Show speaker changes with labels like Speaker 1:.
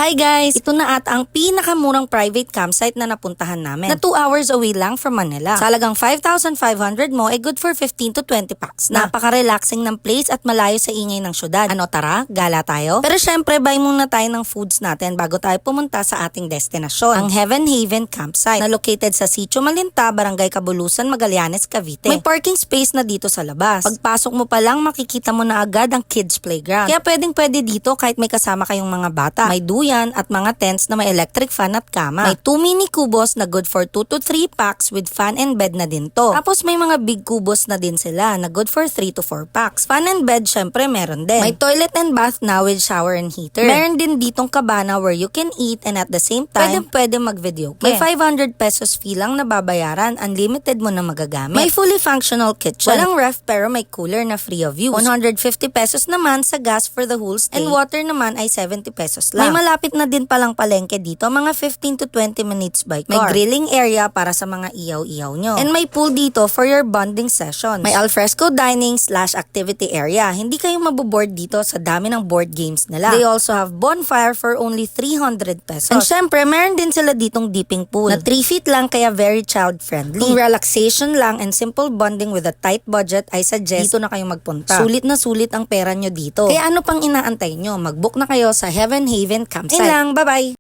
Speaker 1: Hi guys! Ito na ata ang pinakamurang private campsite na napuntahan namin. Na 2 hours away lang from Manila. Sa halagang 5,500 mo, good for 15 to 20 packs na. Napaka-relaxing ng place at malayo sa ingay ng syudad. Ano tara, gala tayo? Pero syempre, buy muna tayo ng foods natin bago tayo pumunta sa ating destinasyon. Ang Heaven Haven Campsite na located sa Sitio Malinta, Barangay Cabulusan, Magallanes, Cavite. May parking space na dito sa labas. Pagpasok mo pa lang, makikita mo na agad ang kids playground. Kaya pwede dito kahit may kasama kayong mga bata. May duyan at mga tents na may electric fan at kama. May 2 mini kubos na good for 2 to 3 packs with fan and bed na din to. Tapos may mga big kubos na din sila na good for 3 to 4 packs. Fan and bed syempre meron din. May toilet and bath na with shower and heater. Meron din ditong cabana where you can eat and at the same time pwede mag-video. May 500 pesos fee lang na babayaran. Unlimited mo na magagamit. May fully functional kitchen. Walang ref pero may cooler na free of use. 150 pesos naman sa gas for the whole stay. And water naman ay 70 pesos lang. May malapit na din palang palengke dito, mga 15 to 20 minutes by car. May grilling area para sa mga iyaw-iyaw nyo. And may pool dito for your bonding sessions. May alfresco dining / activity area. Hindi kayo maboboard dito sa dami ng board games nila. They also have bonfire for only 300 pesos. And syempre, meron din sila ditong dipping pool na 3 feet lang kaya very child friendly. Kung relaxation lang and simple bonding with a tight budget, I suggest dito na kayo magpunta. Sulit na sulit ang pera nyo dito. Kaya ano pang inaantay nyo? Mag-book na kayo sa Heaven Haven Campsite. Lang, bye-bye!